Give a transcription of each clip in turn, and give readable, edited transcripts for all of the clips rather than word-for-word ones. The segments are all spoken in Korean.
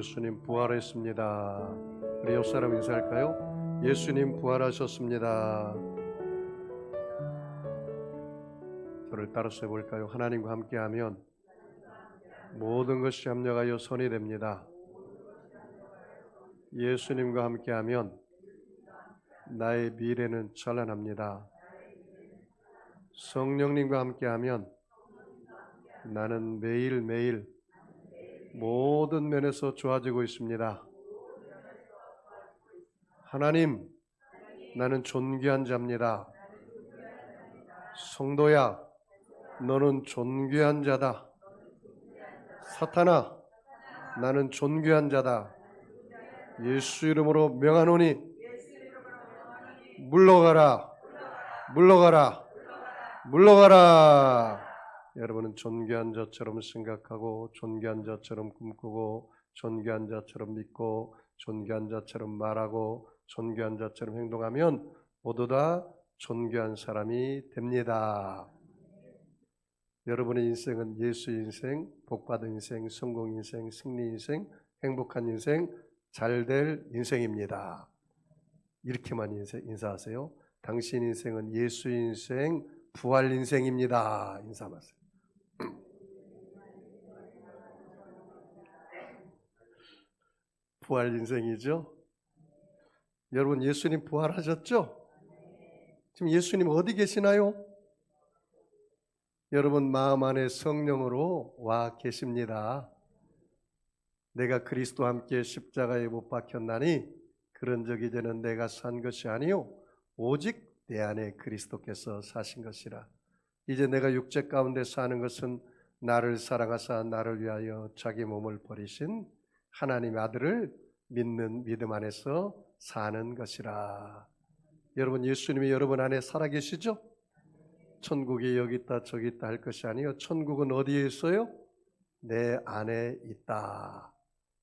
예수님 부활했습니다. 우리 옆 사람 인사할까요? 예수님 부활하셨습니다. 저를 따라서 해볼까요? 하나님과 함께하면 모든 것이 합력하여 선이 됩니다. 예수님과 함께하면 나의 미래는 찬란합니다. 성령님과 함께하면 나는 매일매일 모든 면에서 좋아지고 있습니다. 하나님, 나는 존귀한 자입니다. 성도야, 너는 존귀한 자다. 사탄아, 나는 존귀한 자다. 예수 이름으로 명하노니 물러가라, 물러가라, 물러가라. 여러분은 존귀한 자처럼 생각하고 존귀한 자처럼 꿈꾸고 존귀한 자처럼 믿고 존귀한 자처럼 말하고 존귀한 자처럼 행동하면 모두 다 존귀한 사람이 됩니다. 여러분의 인생은 예수 인생, 복받은 인생, 성공 인생, 승리 인생, 행복한 인생, 잘될 인생입니다. 이렇게만 인사하세요. 당신 인생은 예수 인생, 부활 인생입니다. 인사하세요. 부활 인생이죠. 여러분 예수님 부활하셨죠? 지금 예수님 어디 계시나요? 여러분 마음 안에 성령으로 와 계십니다. 내가 그리스도와 함께 십자가에 못 박혔나니 그런 적 이제는 내가 산 것이 아니요 오직 내 안에 그리스도께서 사신 것이라. 이제 내가 육체 가운데 사는 것은 나를 사랑하사 나를 위하여 자기 몸을 버리신 하나님의 아들을 믿는 믿음 안에서 사는 것이라. 여러분 예수님이 여러분 안에 살아계시죠? 천국이 여기 있다 저기 있다 할 것이 아니요 천국은 어디에 있어요? 내 안에 있다.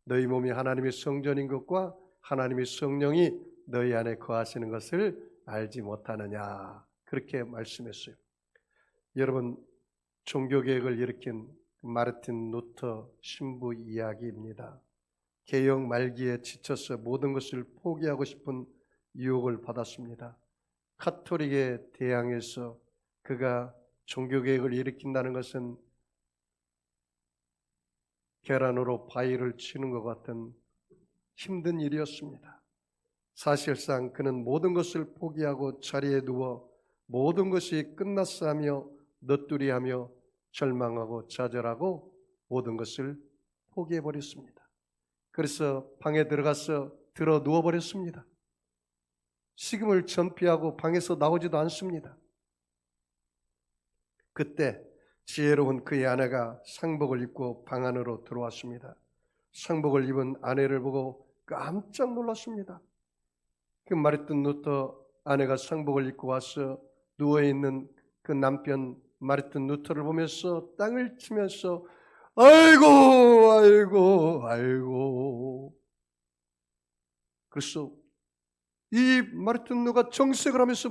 너희 몸이 하나님의 성전인 것과 하나님의 성령이 너희 안에 거하시는 것을 알지 못하느냐. 그렇게 말씀했어요. 여러분 종교개혁을 일으킨 마르틴 루터 신부 이야기입니다. 개혁 말기에 지쳐서 모든 것을 포기하고 싶은 유혹을 받았습니다. 카톨릭에 대항해서 그가 종교개혁을 일으킨다는 것은 계란으로 바위를 치는 것 같은 힘든 일이었습니다. 사실상 그는 모든 것을 포기하고 자리에 누워 모든 것이 끝났어 하며 넋두리하며 절망하고 좌절하고 모든 것을 포기해버렸습니다. 그래서 방에 들어가서 들어 누워버렸습니다. 식음을 전폐하고 방에서 나오지도 않습니다. 그때 지혜로운 그의 아내가 상복을 입고 방 안으로 들어왔습니다. 상복을 입은 아내를 보고 깜짝 놀랐습니다. 그 마르틴 루터 아내가 상복을 입고 와서 누워있는 그 남편 마르틴 루터를 보면서 땅을 치면서 아이고 아이고 아이고. 그래서 이 마르틴 루터가 정색을 하면서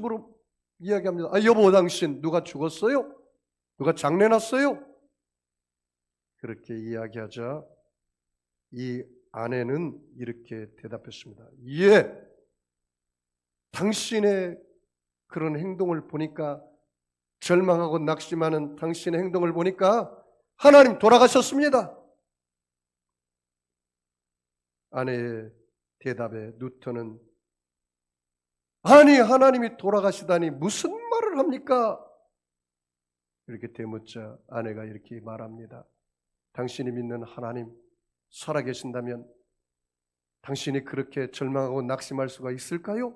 이야기합니다. 아, 여보 당신 누가 죽었어요? 누가 장례났어요? 그렇게 이야기하자 이 아내는 이렇게 대답했습니다. 예, 당신의 그런 행동을 보니까 절망하고 낙심하는 당신의 행동을 보니까 하나님 돌아가셨습니다. 아내의 대답에 루터는 아니 하나님이 돌아가시다니 무슨 말을 합니까? 이렇게 되묻자 아내가 이렇게 말합니다. 당신이 믿는 하나님 살아계신다면 당신이 그렇게 절망하고 낙심할 수가 있을까요?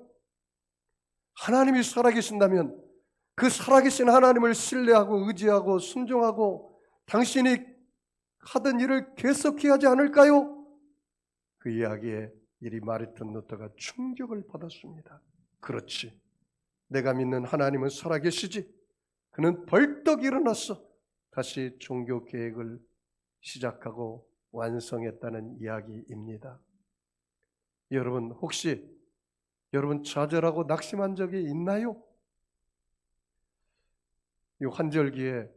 하나님이 살아계신다면 그 살아계신 하나님을 신뢰하고 의지하고 순종하고 당신이 하던 일을 계속해야 하지 않을까요? 그 이야기에 이리 마르틴 루터가 충격을 받았습니다. 그렇지, 내가 믿는 하나님은 살아계시지. 그는 벌떡 일어났어 다시 종교 계획을 시작하고 완성했다는 이야기입니다. 여러분 혹시 여러분 좌절하고 낙심한 적이 있나요? 이 환절기에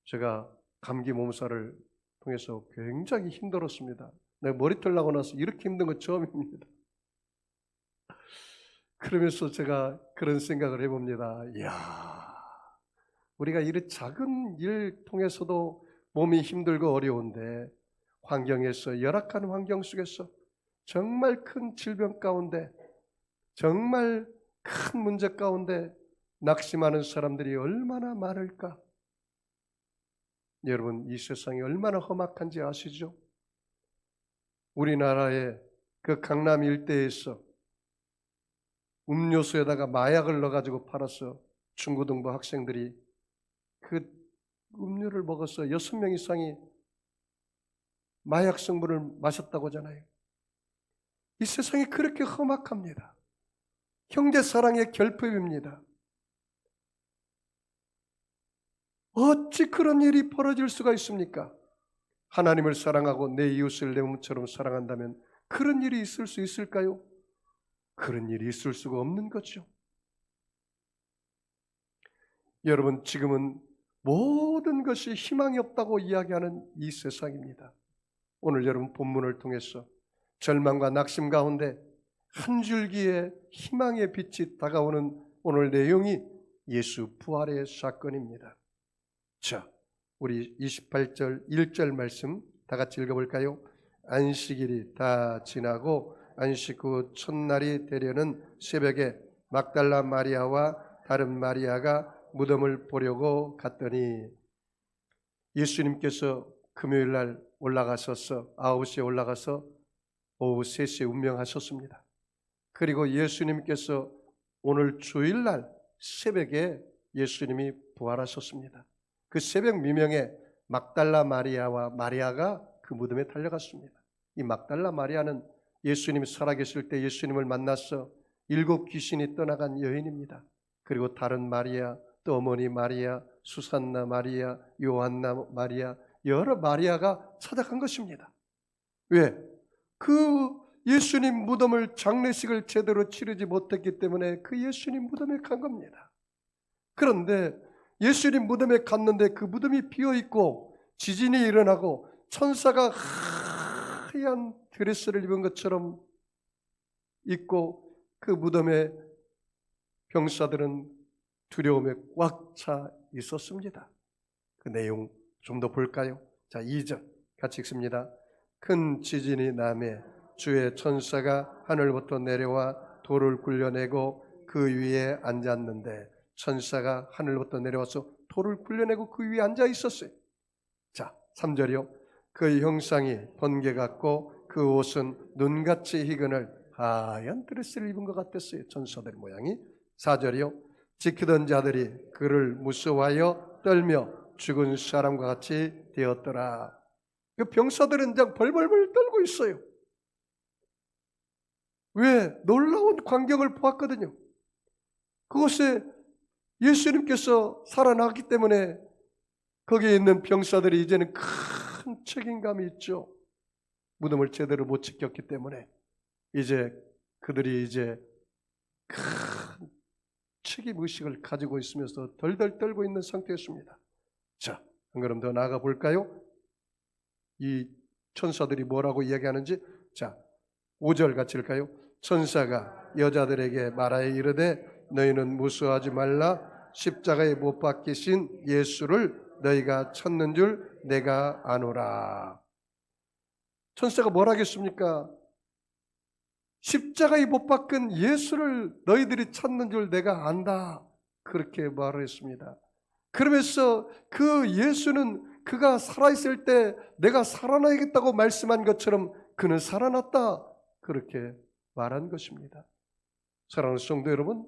제가 감기 몸살을 통해서 굉장히 힘들었습니다. 내가 머리털 나고 나서 이렇게 힘든 건 처음입니다. 그러면서 제가 그런 생각을 해봅니다. 이야, 우리가 이런 작은 일 통해서도 몸이 힘들고 어려운데 환경에서 열악한 환경 속에서 정말 큰 질병 가운데 정말 큰 문제 가운데 낙심하는 사람들이 얼마나 많을까? 여러분, 이 세상이 얼마나 험악한지 아시죠? 우리나라의 그 강남 일대에서 음료수에다가 마약을 넣어가지고 팔아서 중고등부 학생들이 그 음료를 먹어서 6명 이상이 마약 성분을 마셨다고 하잖아요. 이 세상이 그렇게 험악합니다. 형제 사랑의 결핍입니다. 어찌 그런 일이 벌어질 수가 있습니까? 하나님을 사랑하고 내 이웃을 내 몸처럼 사랑한다면 그런 일이 있을 수 있을까요? 그런 일이 있을 수가 없는 거죠. 여러분, 지금은 모든 것이 희망이 없다고 이야기하는 이 세상입니다. 오늘 여러분 본문을 통해서 절망과 낙심 가운데 한 줄기의 희망의 빛이 다가오는 오늘 내용이 예수 부활의 사건입니다. 자, 우리 28절 1절 말씀 다 같이 읽어볼까요? 안식일이 다 지나고 안식 후 첫날이 되려는 새벽에 막달라 마리아와 다른 마리아가 무덤을 보려고 갔더니 예수님께서 금요일날 올라가셔서 9시에 올라가서 오후 3시에 운명하셨습니다. 그리고 예수님께서 오늘 주일날 새벽에 예수님이 부활하셨습니다. 그 새벽 미명에 막달라 마리아와 마리아가 그 무덤에 달려갔습니다. 이 막달라 마리아는 예수님이 살아계실 때 예수님을 만나서 7 귀신이 떠나간 여인입니다. 그리고 다른 마리아, 또 어머니 마리아, 수산나 마리아, 요한나 마리아, 여러 마리아가 찾아간 것입니다. 왜? 그 예수님 무덤을 장례식을 제대로 치르지 못했기 때문에 그 예수님 무덤에 간 겁니다. 그런데 예수님 무덤에 갔는데 그 무덤이 비어있고 지진이 일어나고 천사가 하얀 드레스를 입은 것처럼 있고 그 무덤에 병사들은 두려움에 꽉 차 있었습니다. 그 내용 좀 더 볼까요? 자, 2절 같이 읽습니다. 큰 지진이 나매 주의 천사가 하늘부터 내려와 돌을 굴려내고 그 위에 앉았는데 천사가 하늘부터 내려와서 돌을 굴려내고 그 위에 앉아 있었어요. 자, 3절이요. 그 형상이 번개 같고 그 옷은 눈같이 희근을 하얀 드레스를 입은 것 같았어요. 천사들 모양이. 4절이요. 지키던 자들이 그를 무서워하여 떨며 죽은 사람과 같이 되었더라. 그 병사들은 그냥 벌벌벌 떨고 있어요. 왜? 놀라운 광경을 보았거든요. 그곳에 예수님께서 살아나기 때문에 거기에 있는 병사들이 이제는 큰 책임감이 있죠. 무덤을 제대로 못 지켰기 때문에 이제 그들이 이제 큰 책임의식을 가지고 있으면서 덜덜 떨고 있는 상태였습니다. 자, 한 걸음 더 나아가 볼까요? 이 천사들이 뭐라고 이야기하는지. 자, 5절 같이 읽을까요? 천사가 여자들에게 말하여 이르되 너희는 무서워하지 말라. 십자가에 못 박히신 예수를 너희가 찾는 줄 내가 아노라. 천사가 뭘 하겠습니까? 십자가에 못 박힌 예수를 너희들이 찾는 줄 내가 안다. 그렇게 말을 했습니다. 그러면서 그 예수는 그가 살아있을 때 내가 살아나야겠다고 말씀한 것처럼 그는 살아났다. 그렇게 말한 것입니다. 사랑하는 성도 여러분,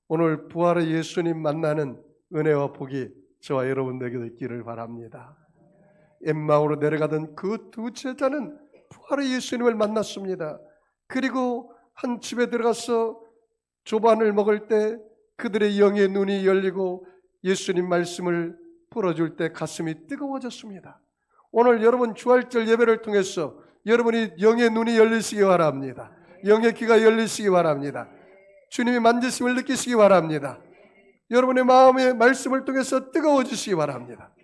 오늘 부활의 예수님 만나는 은혜와 복이 저와 여러분들에게도 있기를 바랍니다. 엠마오로 내려가던 그 두 제자는 부활의 예수님을 만났습니다. 그리고 한 집에 들어가서 조반을 먹을 때 그들의 영의 눈이 열리고 예수님 말씀을 풀어줄 때 가슴이 뜨거워졌습니다. 오늘 여러분 주일절 예배를 통해서 여러분이 영의 눈이 열리시기 바랍니다. 영의 귀가 열리시기 바랍니다. 주님의 만지심을 느끼시기 바랍니다. 여러분의 마음의 말씀을 통해서 뜨거워지시기 바랍니다.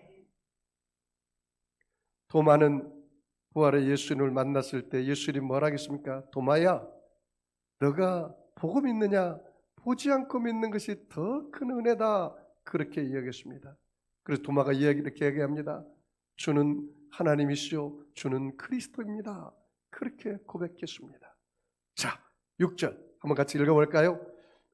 도마는 부활의 예수님을 만났을 때 예수님 뭐라 하겠습니까? 도마야, 너가 보고 믿느냐? 보지 않고 믿는 것이 더 큰 은혜다. 그렇게 이야기했습니다. 그래서 도마가 이렇게 얘기합니다. 주는 하나님이시요 주는 그리스도입니다. 그렇게 고백했습니다. 자, 6절 한번 같이 읽어볼까요?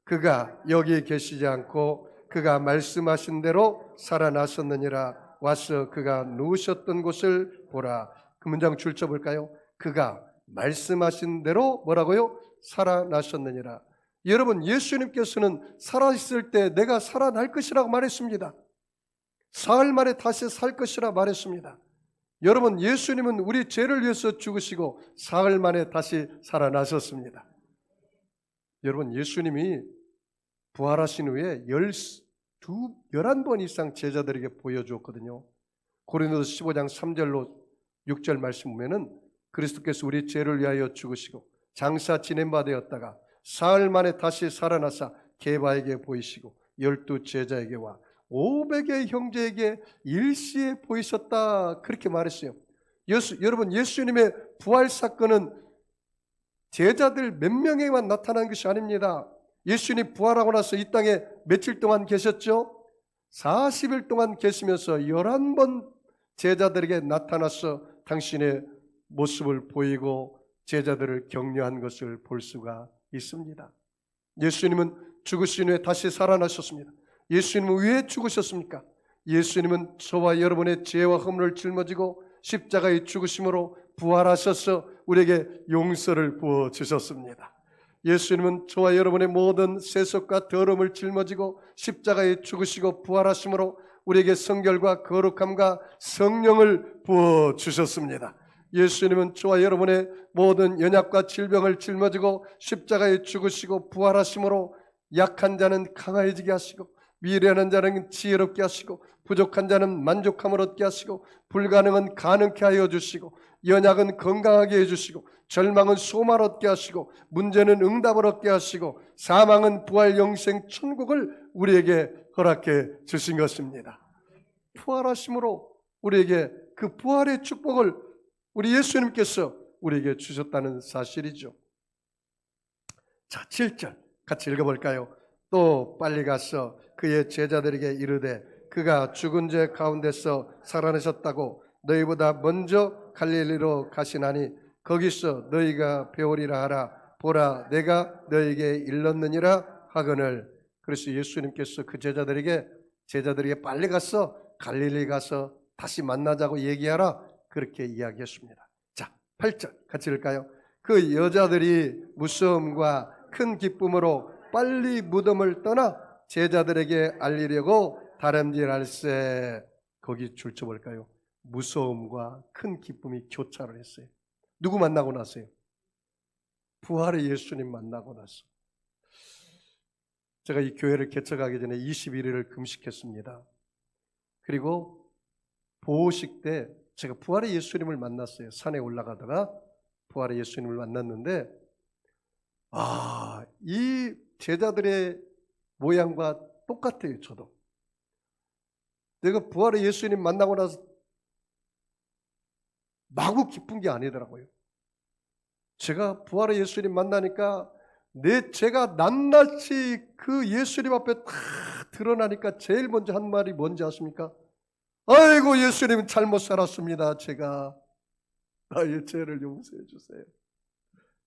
그가 여기 계시지 않고 그가 말씀하신 대로 살아나셨느니라. 와서 그가 누우셨던 곳을 보라. 그 문장 줄쳐볼까요? 그가 말씀하신 대로 뭐라고요? 살아나셨느니라. 여러분, 예수님께서는 살아있을 때 내가 살아날 것이라고 말했습니다. 사흘 만에 다시 살 것이라 말했습니다. 여러분, 예수님은 우리 죄를 위해서 죽으시고 사흘 만에 다시 살아나셨습니다. 여러분, 예수님이 부활하신 후에 11번 이상 제자들에게 보여주었거든요. 고린도서 15장 3절로 6절 말씀 보면은 그리스도께서 우리 죄를 위하여 죽으시고 장사 지낸 바 되었다가 사흘 만에 다시 살아나사 게바에게 보이시고 12 제자에게와 500의 형제에게 일시에 보이셨다. 그렇게 말했어요. 여러분, 예수님의 부활 사건은 제자들 몇 명에만 나타난 것이 아닙니다. 예수님 부활하고 나서 이 땅에 며칠 동안 계셨죠? 40일 동안 계시면서 11번 제자들에게 나타나서 당신의 모습을 보이고 제자들을 격려한 것을 볼 수가 있습니다. 예수님은 죽으신 후에 다시 살아나셨습니다. 예수님은 왜 죽으셨습니까? 예수님은 저와 여러분의 죄와 허물을 짊어지고 십자가의 죽으심으로 부활하셔서 우리에게 용서를 부어주셨습니다. 예수님은 저와 여러분의 모든 세속과 더러움을 짊어지고 십자가에 죽으시고 부활하심으로 우리에게 성결과 거룩함과 성령을 부어주셨습니다. 예수님은 저와 여러분의 모든 연약과 질병을 짊어지고 십자가에 죽으시고 부활하심으로 약한 자는 강해지게 하시고 미련한 자는 지혜롭게 하시고 부족한 자는 만족함을 얻게 하시고 불가능은 가능케 하여 주시고 연약은 건강하게 해주시고 절망은 소망을 얻게 하시고 문제는 응답을 얻게 하시고 사망은 부활 영생 천국을 우리에게 허락해 주신 것입니다. 부활하심으로 우리에게 그 부활의 축복을 우리 예수님께서 우리에게 주셨다는 사실이죠. 자, 7절 같이 읽어볼까요? 또 빨리 가서 그의 제자들에게 이르되 그가 죽은 자 가운데서 살아나셨다고 너희보다 먼저 갈릴리로 가시나니 거기서 너희가 배우리라 하라. 보라, 내가 너희에게 일렀느니라 하거늘. 그래서 예수님께서 그 제자들에게 빨리 가서 갈릴리 가서 다시 만나자고 얘기하라. 그렇게 이야기했습니다. 자, 8절 같이 읽을까요? 그 여자들이 무서움과 큰 기쁨으로 빨리 무덤을 떠나 제자들에게 알리려고 다름질할세. 거기 줄쳐볼까요? 무서움과 큰 기쁨이 교차를 했어요. 누구 만나고 나서요? 부활의 예수님 만나고 나서. 제가 이 교회를 개척하기 전에 21일을 금식했습니다. 그리고 보호식 때 제가 부활의 예수님을 만났어요. 산에 올라가다가 부활의 예수님을 만났는데 이 제자들의 모양과 똑같아요. 저도. 내가 부활의 예수님 만나고 나서 마구 기쁜 게 아니더라고요. 제가 부활의 예수님 만나니까 내 죄가 낱낱이 그 예수님 앞에 다 드러나니까 제일 먼저 한 말이 뭔지 아십니까? 아이고, 예수님 잘못 살았습니다. 제가 나의 죄를 용서해 주세요.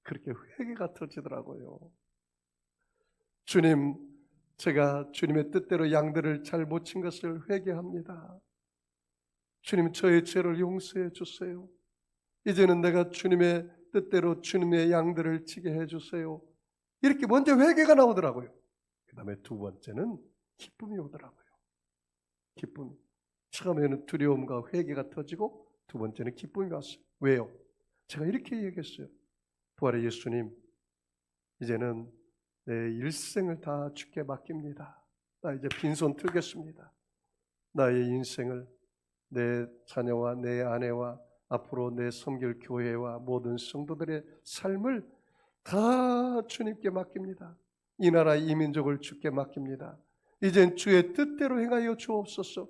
그렇게 회개가 터지더라고요. 주님, 제가 주님의 뜻대로 양들을 잘 못 친 것을 회개합니다. 주님, 저의 죄를 용서해 주세요. 이제는 내가 주님의 뜻대로 주님의 양들을 치게 해주세요. 이렇게 먼저 회개가 나오더라고요. 그 다음에 두 번째는 기쁨이 오더라고요. 기쁨. 처음에는 두려움과 회개가 터지고 두 번째는 기쁨이 왔어요. 왜요? 제가 이렇게 얘기했어요. 부활의 예수님, 이제는 내 일생을 다 주께 맡깁니다. 나 이제 빈손 틀겠습니다. 나의 인생을 내 자녀와 내 아내와 앞으로 내 섬길 교회와 모든 성도들의 삶을 다 주님께 맡깁니다. 이 나라 이 민족을 주께 맡깁니다. 이젠 주의 뜻대로 행하여 주옵소서.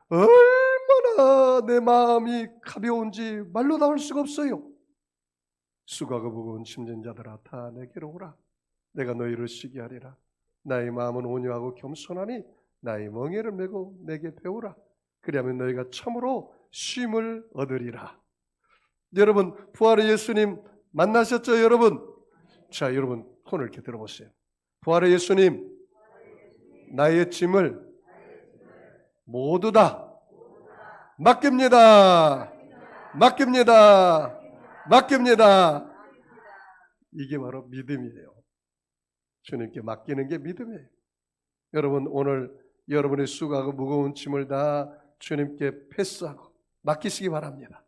얼마나 얼마나 내 마음이 가벼운지 말로 나올 수가 없어요. 수고하고 무거운 짐진 자들아 다 내게로 오라. 내가 너희를 쉬게 하리라. 나의 마음은 온유하고 겸손하니 나의 멍에를 메고 내게 배우라. 그리하면 너희가 참으로 쉼을 얻으리라. 여러분, 부활의 예수님 만나셨죠, 여러분? 자, 여러분 손을 이렇게 들어보세요. 부활의 예수님, 나의 짐을 모두 다 맡깁니다. 맡깁니다. 맡깁니다. 이게 바로 믿음이에요. 주님께 맡기는 게 믿음이에요. 여러분, 오늘 여러분의 수고하고 무거운 짐을 다 주님께 패스하고 맡기시기 바랍니다.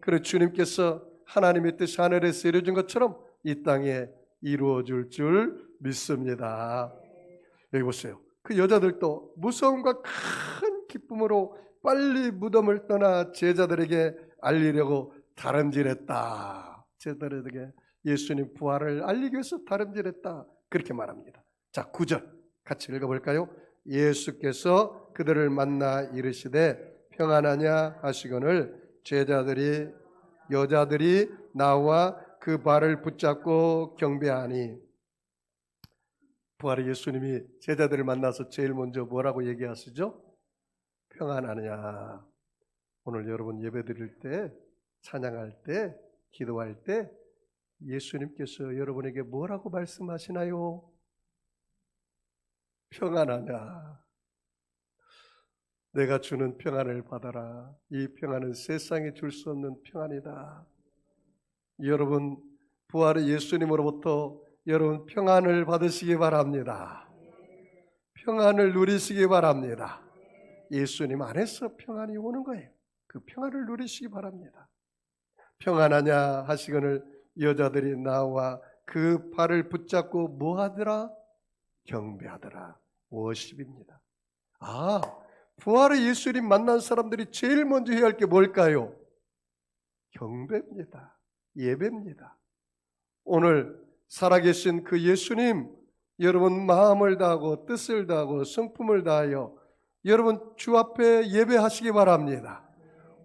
그리고 주님께서 하나님의 뜻 하늘에서 이루어진 것처럼 이 땅에 이루어질 줄 믿습니다. 여기 보세요. 그 여자들도 무서움과 큰 기쁨으로 빨리 무덤을 떠나 제자들에게 알리려고 다름질했다. 제자들에게 예수님 부활을 알리기 위해서 다름질했다. 그렇게 말합니다. 자, 9절 같이 읽어볼까요? 예수께서 그들을 만나 이르시되 평안하냐 하시거늘 여자들이 나와 그 발을 붙잡고 경배하니. 부활의 예수님이 제자들을 만나서 제일 먼저 뭐라고 얘기하시죠? 평안하냐. 오늘 여러분 예배 드릴 때, 찬양할 때, 기도할 때 예수님께서 여러분에게 뭐라고 말씀하시나요? 평안하냐. 내가 주는 평안을 받아라. 이 평안은 세상에 줄 수 없는 평안이다. 여러분, 부활의 예수님으로부터 여러분 평안을 받으시기 바랍니다. 평안을 누리시기 바랍니다. 예수님 안에서 평안이 오는 거예요. 그 평안을 누리시기 바랍니다. 평안하냐 하시거늘 여자들이 나와 그 발을 붙잡고 뭐하더라? 경배하더라. 워십입니다. 부활의 예수님 만난 사람들이 제일 먼저 해야 할 게 뭘까요? 경배입니다. 예배입니다. 오늘 살아계신 그 예수님, 여러분 마음을 다하고 뜻을 다하고 성품을 다하여 여러분 주 앞에 예배하시기 바랍니다.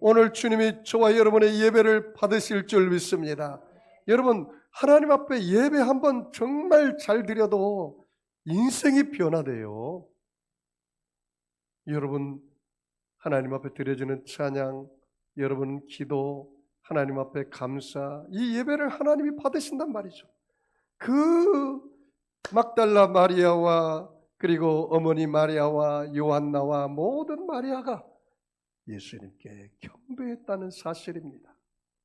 오늘 주님이 저와 여러분의 예배를 받으실 줄 믿습니다. 여러분, 하나님 앞에 예배 한번 정말 잘 드려도 인생이 변화돼요. 여러분, 하나님 앞에 드려지는 찬양, 여러분 기도, 하나님 앞에 감사, 이 예배를 하나님이 받으신단 말이죠. 그 막달라 마리아와 그리고 어머니 마리아와 요한나와 모든 마리아가 예수님께 경배했다는 사실입니다.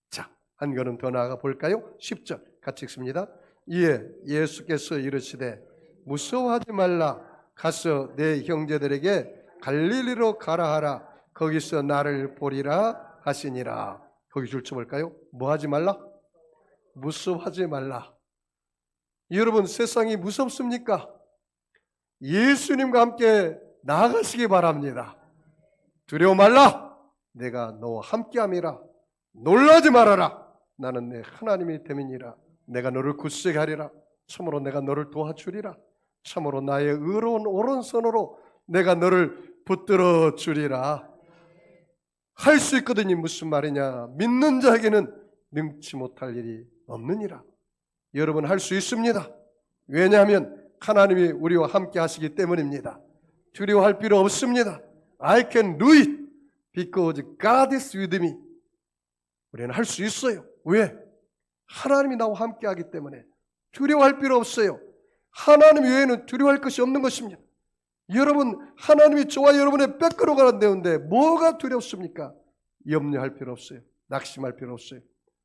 자, 한 걸음 더 나아가 볼까요? 10절 같이 읽습니다. 이에 예수께서 이르시되 무서워하지 말라. 가서 내 형제들에게 갈릴리로 가라 하라. 거기서 나를 보리라 하시니라. 거기 줄쳐 볼까요? 뭐 하지 말라? 무서워하지 말라. 여러분, 세상이 무섭습니까? 예수님과 함께 나아가시기 바랍니다. 두려워 말라. 내가 너와 함께함이라. 놀라지 말아라. 나는 내 하나님이 됨이니라. 내가 너를 굳세게 하리라. 참으로 내가 너를 도와주리라. 참으로 나의 의로운 오른손으로 내가 너를 붙들어 주리라. 할 수 있거든요. 무슨 말이냐? 믿는 자에게는 능치 못할 일이 없느니라. 여러분 할 수 있습니다. 왜냐하면 하나님이 우리와 함께 하시기 때문입니다. 두려워할 필요 없습니다. I can do it because God is with me. 우리는 할 수 있어요. 왜? 하나님이 나와 함께 하기 때문에 두려워할 필요 없어요. 하나님 외에는 두려워할 것이 없는 것입니다. 여러분, 하나님이 저와 여러분의 백그로 가는데 뭐가 두렵습니까? 염려할 필요 없어요. 낙심할 필요 없어요.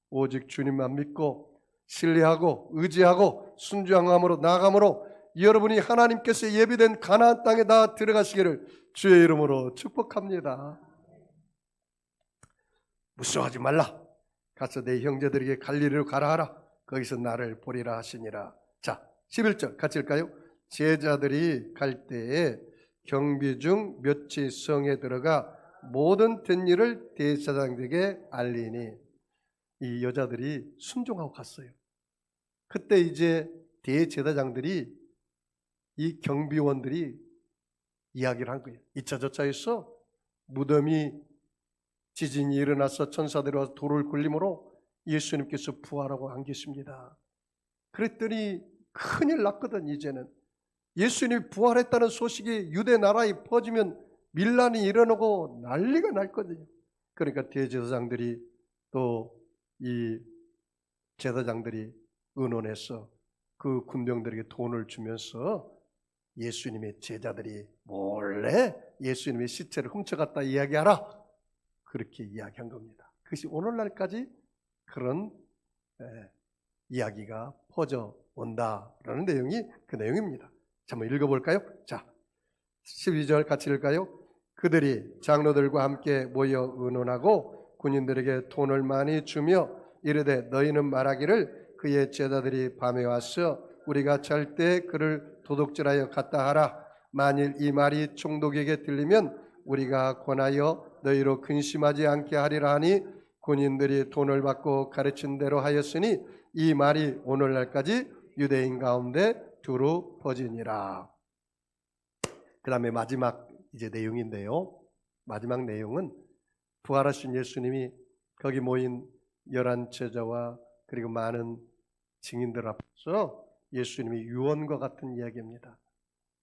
오직 주님만 믿고 신뢰하고 의지하고 순종함으로 나아감으로 여러분이 하나님께서 예비된 가나안 땅에 다 들어가시기를 주의 이름으로 축복합니다. 무서워하지 말라. 가서 내 형제들에게 갈릴리로 가라 하라. 거기서 나를 보리라 하시니라. 자, 11절 같이 읽을까요? 제자들이 갈 때에 경비 중 몇이 성에 들어가 모든 된 일을 대제사장들에게 알리니. 이 여자들이 순종하고 갔어요. 그때 이제 대제사장들이 이 경비원들이 이야기를 한 거예요. 이차 저차에서 무덤이 지진이 일어나서 천사들이 와서 돌을 굴림으로 예수님께서 부활하고 안 계십니다. 그랬더니 큰일 났거든. 이제는 예수님이 부활했다는 소식이 유대 나라에 퍼지면 밀란이 일어나고 난리가 났거든요. 그러니까 대제사장들이 또 이 제사장들이 의논해서 그 군병들에게 돈을 주면서 예수님의 제자들이 몰래 예수님의 시체를 훔쳐갔다 이야기하라, 그렇게 이야기한 겁니다. 그것이 오늘날까지 그런 이야기가 퍼져 온다라는 내용이 그 내용입니다. 자, 한번 읽어볼까요? 자, 12절 같이 읽을까요? 그들이 장로들과 함께 모여 의논하고 군인들에게 돈을 많이 주며 이르되 너희는 말하기를 그의 제자들이 밤에 와서 우리가 잘 때 그를 도둑질하여 갔다 하라. 만일 이 말이 총독에게 들리면 우리가 권하여 너희로 근심하지 않게 하리라 하니 군인들이 돈을 받고 가르친 대로 하였으니 이 말이 오늘날까지 유대인 가운데 두루 퍼지니라. 그 다음에 마지막 이제 내용인데요. 마지막 내용은 부활하신 예수님이 거기 모인 11 제자와 그리고 많은 증인들 앞에서 예수님이 유언과 같은 이야기입니다.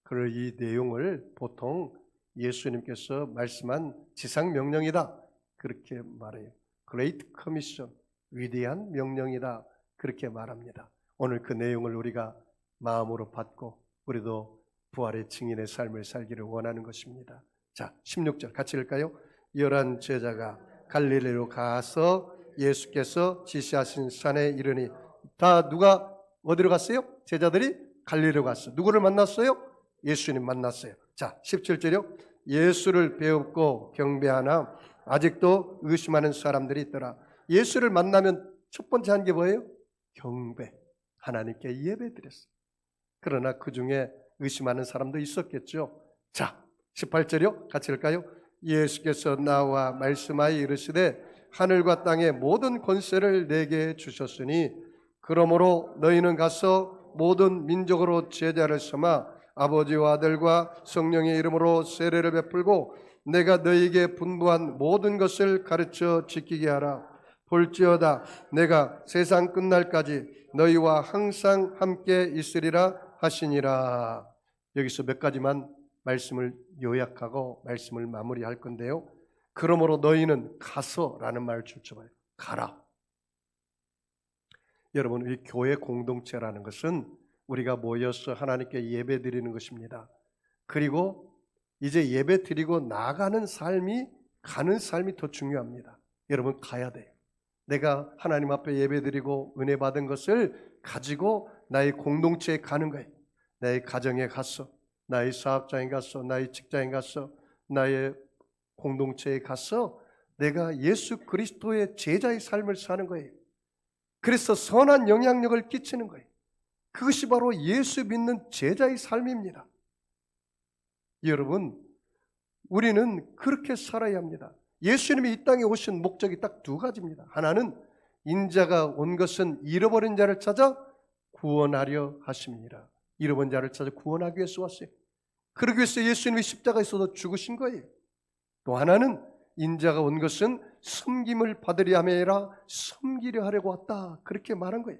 그럴 이 내용을 보통 예수님께서 말씀한 지상명령이다, 그렇게 말해요. Great Commission, 위대한 명령이다, 그렇게 말합니다. 오늘 그 내용을 우리가 마음으로 받고 우리도 부활의 증인의 삶을 살기를 원하는 것입니다. 자, 16절 같이 읽을까요? 11 제자가 갈릴리로 가서 예수께서 지시하신 산에 이르니, 다 누가 어디로 갔어요? 제자들이 갈릴리로 갔어요. 누구를 만났어요? 예수님 만났어요. 자, 17절이요. 예수를 배웁고 경배하나 아직도 의심하는 사람들이 있더라. 예수를 만나면 첫 번째 한 게 뭐예요? 경배, 하나님께 예배드렸어요. 그러나 그 중에 의심하는 사람도 있었겠죠. 자, 18절이요. 같이 읽을까요? 예수께서 나와 말씀하여 이르시되 하늘과 땅의 모든 권세를 내게 주셨으니 그러므로 너희는 가서 모든 민족으로 제자를 삼아 아버지와 아들과 성령의 이름으로 세례를 베풀고 내가 너희에게 분부한 모든 것을 가르쳐 지키게 하라. 볼지어다 내가 세상 끝날까지 너희와 항상 함께 있으리라 하시니라. 여기서 몇 가지만 말씀을 요약하고 말씀을 마무리할 건데요. 그러므로 너희는 가서라는 말을 줄쳐봐요. 가라. 여러분, 이 교회 공동체라는 것은 우리가 모여서 하나님께 예배 드리는 것입니다. 그리고 이제 예배 드리고 나가는 삶이, 가는 삶이 더 중요합니다. 여러분, 가야 돼요. 내가 하나님 앞에 예배 드리고 은혜 받은 것을 가지고 나의 공동체에 가는 거예요. 나의 가정에 가서, 나의 사업장에 가서, 나의 직장에 가서, 나의 공동체에 가서 내가 예수 그리스도의 제자의 삶을 사는 거예요. 그래서 선한 영향력을 끼치는 거예요. 그것이 바로 예수 믿는 제자의 삶입니다. 여러분, 우리는 그렇게 살아야 합니다. 예수님이 이 땅에 오신 목적이 딱 두 가지입니다. 하나는 인자가 온 것은 잃어버린 자를 찾아 구원하려 하심이니라. 잃어버린 자를 찾아 구원하기 위해서 왔어요. 그러기 위해서 예수님이 십자가에서도 죽으신 거예요. 또 하나는 인자가 온 것은 섬김을 받으려 함이 아니라 섬기려 하려고 왔다, 그렇게 말한 거예요.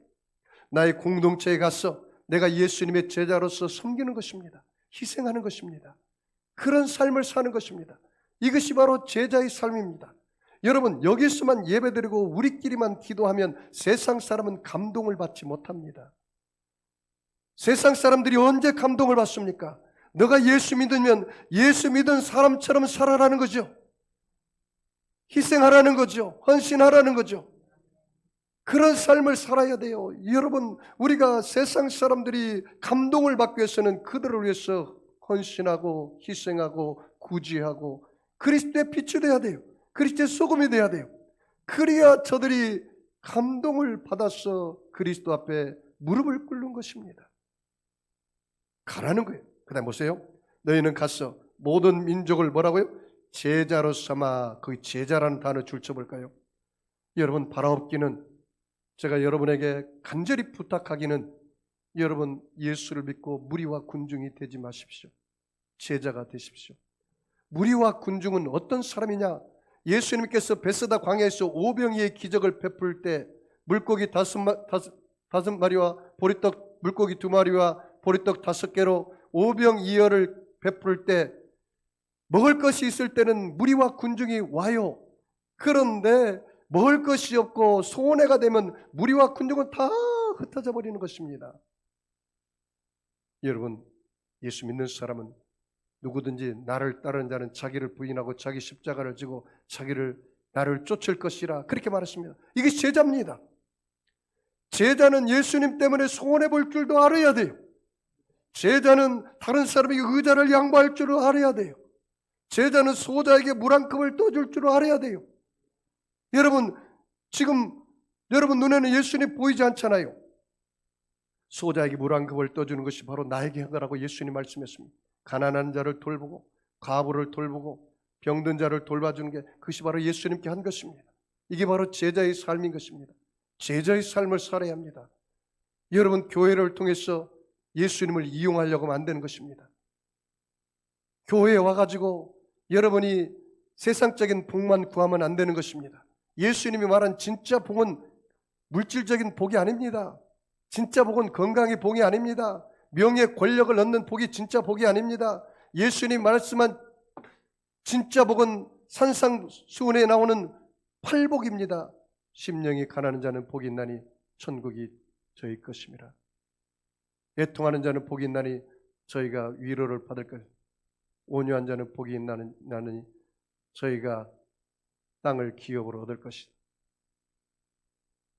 나의 공동체에 가서 내가 예수님의 제자로서 섬기는 것입니다. 희생하는 것입니다. 그런 삶을 사는 것입니다. 이것이 바로 제자의 삶입니다. 여러분, 여기서만 예배드리고 우리끼리만 기도하면 세상 사람은 감동을 받지 못합니다. 세상 사람들이 언제 감동을 받습니까? 너가 예수 믿으면 예수 믿은 사람처럼 살아라는 거죠. 희생하라는 거죠. 헌신하라는 거죠. 그런 삶을 살아야 돼요. 여러분, 우리가 세상 사람들이 감동을 받기 위해서는 그들을 위해서 헌신하고 희생하고 구제하고 그리스도의 빛이 돼야 돼요. 그리스도의 소금이 돼야 돼요. 그래야 저들이 감동을 받아서 그리스도 앞에 무릎을 꿇는 것입니다. 가라는 거예요. 그 다음 보세요. 너희는 가서 모든 민족을 뭐라고요? 제자로 삼아. 그 제자라는 단어 줄쳐볼까요? 여러분, 바라옵기는, 제가 여러분에게 간절히 부탁하기는, 여러분 예수를 믿고 무리와 군중이 되지 마십시오. 제자가 되십시오. 무리와 군중은 어떤 사람이냐? 예수님께서 베스다 광야에서 오병이의 기적을 베풀 때 물고기 다섯 마리와 보리떡 물고기 2마리와 보리떡 5개로 오병이어를 베풀 때 먹을 것이 있을 때는 무리와 군중이 와요. 그런데 먹을 것이 없고 소원해가 되면 무리와 군중은 다 흩어져 버리는 것입니다. 여러분, 예수 믿는 사람은 누구든지 나를 따르는 자는 자기를 부인하고 자기 십자가를 지고 나를 쫓을 것이라 그렇게 말했습니다. 이게 제자입니다. 제자는 예수님 때문에 소원해 볼 줄도 알아야 돼요. 제자는 다른 사람에게 의자를 양보할 줄을 알아야 돼요. 제자는 소자에게 물 한 컵을 떠줄 줄을 알아야 돼요. 여러분, 지금 여러분 눈에는 예수님 보이지 않잖아요. 소자에게 물 한 컵을 떠주는 것이 바로 나에게 한 거라고 예수님 말씀했습니다. 가난한 자를 돌보고 과부를 돌보고 병든 자를 돌봐주는 게 그것이 바로 예수님께 한 것입니다. 이게 바로 제자의 삶인 것입니다. 제자의 삶을 살아야 합니다. 여러분, 교회를 통해서 예수님을 이용하려고 하면 안 되는 것입니다. 교회에 와가지고 여러분이 세상적인 복만 구하면 안 되는 것입니다. 예수님이 말한 진짜 복은 물질적인 복이 아닙니다. 진짜 복은 건강의 복이 아닙니다. 명예, 권력을 얻는 복이 진짜 복이 아닙니다. 예수님 말씀한 진짜 복은 산상수훈에 나오는 팔복입니다. 심령이 가난한 자는 복이 있나니 천국이 저희 것입니다. 애통하는 자는 복이 있나니 저희가 위로를 받을 것. 온유한 자는 복이 있나니 저희가 땅을 기업으로 얻을 것이다.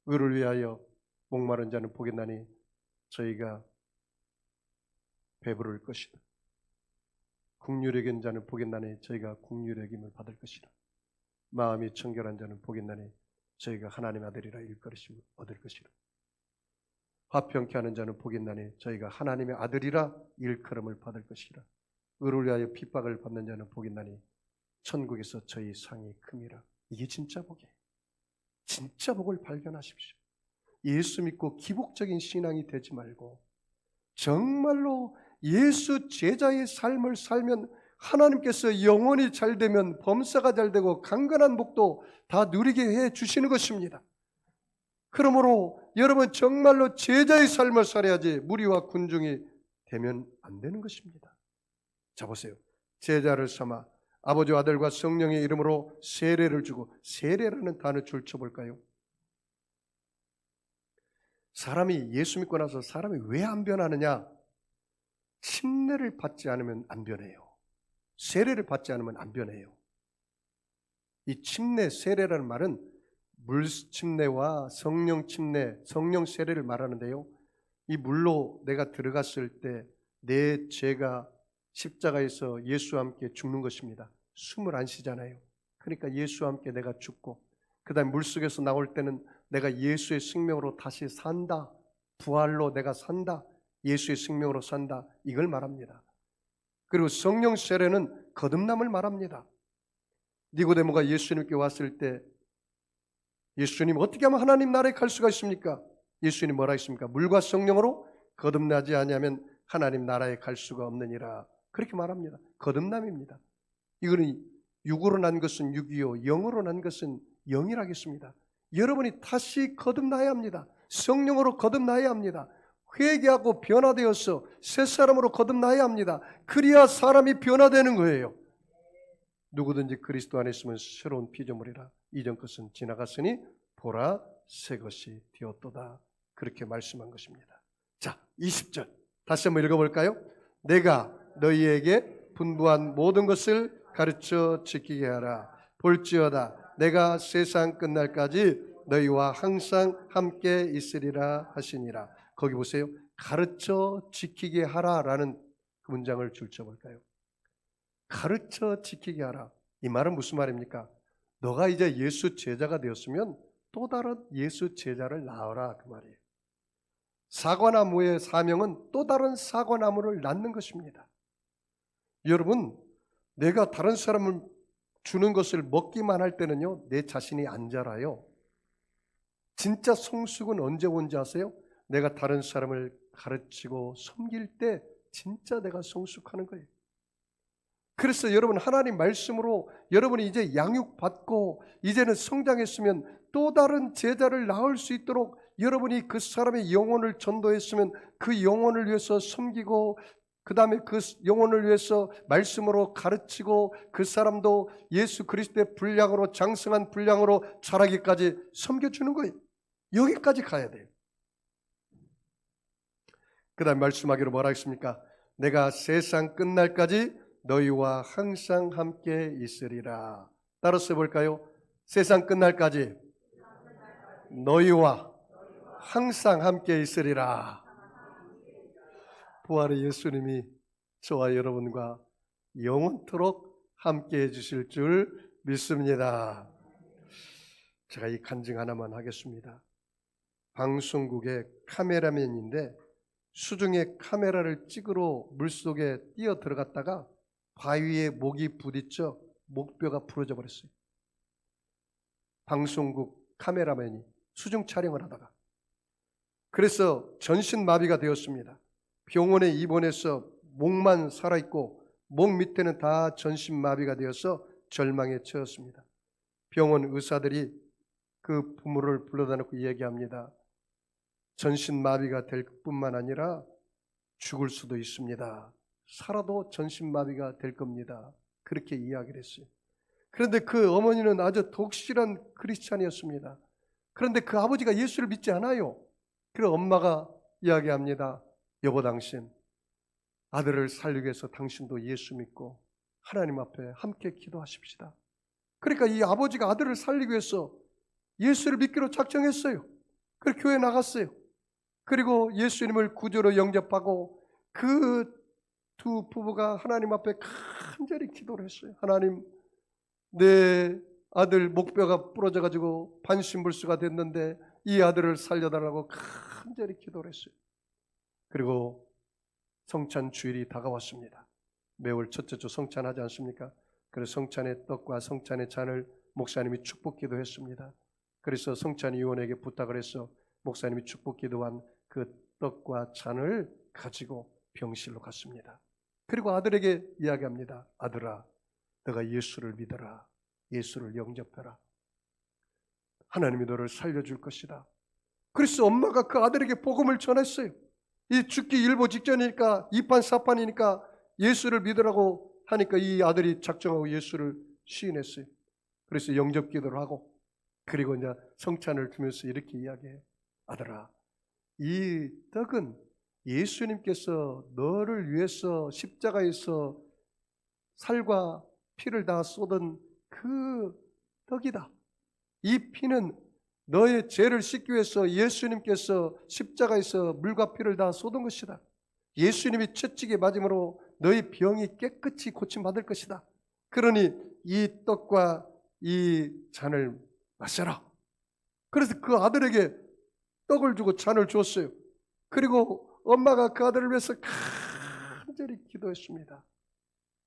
의를 위하여 목마른 자는 복이 있나니 저희가 배부를 것이다. 국률의 긴 자는 복이 있나니 저희가 국률의 힘을 받을 것이다. 마음이 청결한 자는 복이 있나니 저희가 하나님의 아들이라 일컬으심을 얻을 것이다. 화평케 하는 자는 복이 있나니 저희가 하나님의 아들이라 일컬음을 받을 것이라. 의를 위하여 핍박을 받는 자는 복이 있나니 천국에서 저희 상이 큼이라. 이게 진짜 복이에요. 진짜 복을 발견하십시오. 예수 믿고 기복적인 신앙이 되지 말고 정말로 예수 제자의 삶을 살면 하나님께서 영혼이 잘 되면 범사가 잘 되고 강건한 복도 다 누리게 해 주시는 것입니다. 그러므로 여러분 정말로 제자의 삶을 살아야지 무리와 군중이 되면 안 되는 것입니다. 자 보세요. 제자를 삼아 아버지와 아들과 성령의 이름으로 세례를 주고, 세례라는 단어 줄쳐볼까요? 사람이 예수 믿고 나서 사람이 왜 안 변하느냐? 침례를 받지 않으면 안 변해요. 세례를 받지 않으면 안 변해요. 이 침례, 세례라는 말은 물 침례와 성령 침례, 성령 세례를 말하는데요. 이 물로 내가 들어갔을 때 내 죄가 십자가에서 예수와 함께 죽는 것입니다. 숨을 안 쉬잖아요. 그러니까 예수와 함께 내가 죽고 그 다음에 물속에서 나올 때는 내가 예수의 생명으로 다시 산다. 부활로 내가 산다. 예수의 생명으로 산다. 이걸 말합니다. 그리고 성령 세례는 거듭남을 말합니다. 니고데모가 예수님께 왔을 때 예수님 어떻게 하면 하나님 나라에 갈 수가 있습니까? 예수님 뭐라 했습니까? 물과 성령으로 거듭나지 아니하면 하나님 나라에 갈 수가 없느니라. 그렇게 말합니다. 거듭남입니다. 이거는 육으로 난 것은 육이요 영으로 난 것은 영이라겠습니다. 여러분이 다시 거듭나야 합니다. 성령으로 거듭나야 합니다. 회개하고 변화되어서 새 사람으로 거듭나야 합니다. 그래야 사람이 변화되는 거예요. 누구든지 그리스도 안에 있으면 새로운 피조물이라. 이전 것은 지나갔으니 보라 새 것이 되었도다. 그렇게 말씀한 것입니다. 자, 20절 다시 한번 읽어볼까요? 내가 너희에게 분부한 모든 것을 가르쳐 지키게 하라. 볼지어다 내가 세상 끝날까지 너희와 항상 함께 있으리라 하시니라. 거기 보세요. 가르쳐 지키게 하라라는 그 문장을 줄쳐볼까요? 가르쳐 지키게 하라. 이 말은 무슨 말입니까? 너가 이제 예수 제자가 되었으면 또 다른 예수 제자를 낳아라 그 말이에요. 사과나무의 사명은 또 다른 사과나무를 낳는 것입니다. 여러분, 내가 다른 사람을 주는 것을 먹기만 할 때는요, 내 자신이 안 자라요. 진짜 성숙은 언제 온지 아세요? 내가 다른 사람을 가르치고 섬길 때 진짜 내가 성숙하는 거예요. 그래서 여러분 하나님 말씀으로 여러분이 이제 양육받고 이제는 성장했으면 또 다른 제자를 낳을 수 있도록 여러분이 그 사람의 영혼을 전도했으면 그 영혼을 위해서 섬기고 그 다음에 그 영혼을 위해서 말씀으로 가르치고 그 사람도 예수 그리스도의 분량으로 장성한 분량으로 자라기까지 섬겨주는 거예요. 여기까지 가야 돼요. 그 다음에 말씀하기로 뭐라 했습니까? 내가 세상 끝날까지 너희와 항상 함께 있으리라. 따라서 볼까요? 세상 끝날까지 너희와 항상 함께 있으리라. 부활의 예수님이 저와 여러분과 영원토록 함께 해주실 줄 믿습니다. 제가 이 간증 하나만 하겠습니다. 방송국의 카메라맨인데 수중에 카메라를 찍으러 물속에 뛰어 들어갔다가 바위에 목이 부딪혀 목뼈가 부러져 버렸어요. 방송국 카메라맨이 수중 촬영을 하다가 그래서 전신마비가 되었습니다. 병원에 입원해서 목만 살아있고 목 밑에는 다 전신마비가 되어서 절망에 처했습니다. 병원 의사들이 그 부모를 불러다 놓고 얘기합니다. 전신마비가 될 뿐만 아니라 죽을 수도 있습니다. 살아도 전신마비가 될 겁니다. 그렇게 이야기를 했어요. 그런데 그 어머니는 아주 독실한 크리스찬이었습니다. 그런데 그 아버지가 예수를 믿지 않아요. 그래서 엄마가 이야기합니다. 여보, 당신 아들을 살리기 위해서 당신도 예수 믿고 하나님 앞에 함께 기도하십시다. 그러니까 이 아버지가 아들을 살리기 위해서 예수를 믿기로 작정했어요. 그래서 교회 나갔어요. 그리고 예수님을 구주로 영접하고 그 두 부부가 하나님 앞에 간절히 기도를 했어요. 하나님, 내 아들 목뼈가 부러져가지고 반신불수가 됐는데 이 아들을 살려달라고 간절히 기도를 했어요. 그리고 성찬 주일이 다가왔습니다. 매월 첫째 주 성찬하지 않습니까? 그래서 성찬의 떡과 성찬의 잔을 목사님이 축복 기도했습니다. 그래서 성찬위원에게 부탁을 해서 목사님이 축복 기도한 그 떡과 잔을 가지고 병실로 갔습니다. 그리고 아들에게 이야기합니다. 아들아, 너가 예수를 믿어라. 예수를 영접해라. 하나님이 너를 살려줄 것이다. 그래서 엄마가 그 아들에게 복음을 전했어요. 이 죽기 일보 직전이니까 이판사판이니까 예수를 믿으라고 하니까 이 아들이 작정하고 예수를 시인했어요. 그래서 영접 기도를 하고 그리고 이제 성찬을 주면서 이렇게 이야기해요. 아들아, 이 떡은 예수님께서 너를 위해서 십자가에서 살과 피를 다 쏟은 그 떡이다. 이 피는 너의 죄를 씻기 위해서 예수님께서 십자가에서 물과 피를 다 쏟은 것이다. 예수님이 채찍에 맞음으로 너의 병이 깨끗이 고침받을 것이다. 그러니 이 떡과 이 잔을 마셔라. 그래서 그 아들에게 떡을 주고 잔을 줬어요. 그리고 엄마가 그 아들을 위해서 간절히 기도했습니다.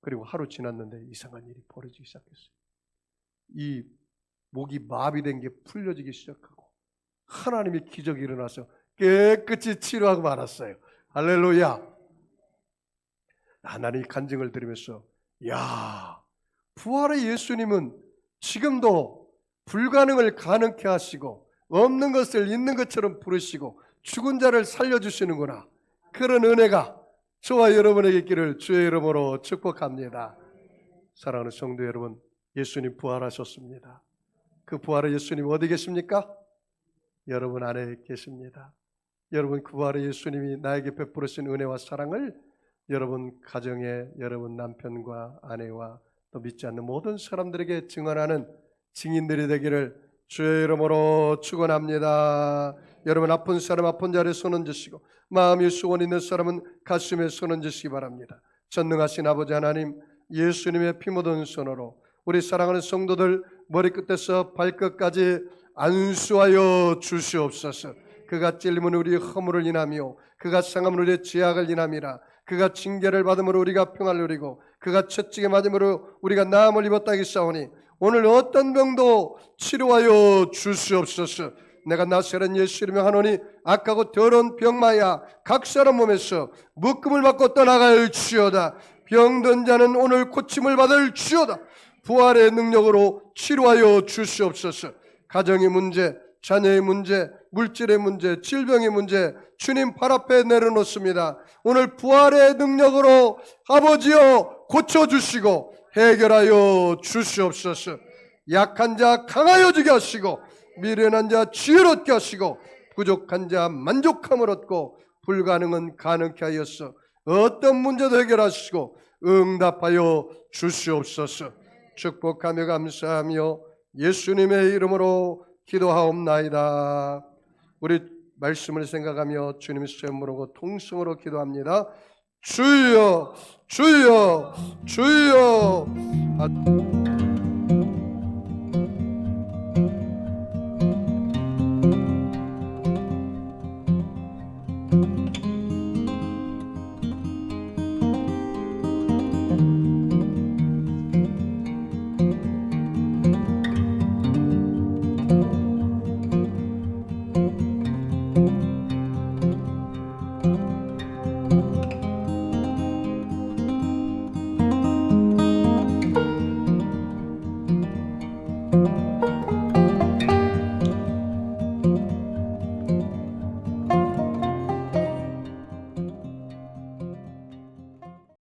그리고 하루 지났는데 이상한 일이 벌어지기 시작했어요. 이 목이 마비된 게 풀려지기 시작하고 하나님의 기적이 일어나서 깨끗이 치료하고 말았어요. 할렐루야. 하나님이 간증을 들으면서 야, 부활의 예수님은 지금도 불가능을 가능케 하시고 없는 것을 있는 것처럼 부르시고 죽은 자를 살려주시는구나. 그런 은혜가 저와 여러분에게 있기를 주의 이름으로 축복합니다. 사랑하는 성도 여러분, 예수님 부활하셨습니다. 그 부활의 예수님 어디 계십니까? 여러분 안에 계십니다. 여러분 그 부활의 예수님이 나에게 베풀으신 은혜와 사랑을 여러분 가정에 여러분 남편과 아내와 또 믿지 않는 모든 사람들에게 증언하는 증인들이 되기를 주의 이름으로 축원합니다. 여러분 아픈 사람 아픈 자리에 손 얹으시고 마음이 수원 있는 사람은 가슴에 손 얹으시기 바랍니다. 전능하신 아버지 하나님, 예수님의 피 묻은 손으로 우리 사랑하는 성도들 머리끝에서 발끝까지 안수하여 주시옵소서. 그가 찔림은 우리의 허물을 인하며 그가 상함은 우리의 죄악을 인함이라. 그가 징계를 받음으로 우리가 평안을 누리고 그가 채찍에 맞음으로 우리가 나음을 입었다 하겠사오니 오늘 어떤 병도 치료하여 주시옵소서. 내가 나사렛 예수 이름으로 하노니 악하고 더러운 병마야 각 사람 몸에서 묶음을 받고 떠나갈 주어다. 병든 자는 오늘 고침을 받을 주어다. 부활의 능력으로 치료하여 주시옵소서. 가정의 문제, 자녀의 문제, 물질의 문제, 질병의 문제 주님 발 앞에 내려놓습니다. 오늘 부활의 능력으로 아버지여 고쳐주시고 해결하여 주시옵소서. 약한 자 강하여지게 하시고 미련한 자 지혜롭게 하시고 부족한 자 만족함을 얻고 불가능은 가능케 하여서 어떤 문제도 해결하시고 응답하여 주시옵소서. 축복하며 감사하며 예수님의 이름으로 기도하옵나이다. 우리 말씀을 생각하며 주님의 시험 부르고 통성으로 기도합니다. 주여 주여 주여.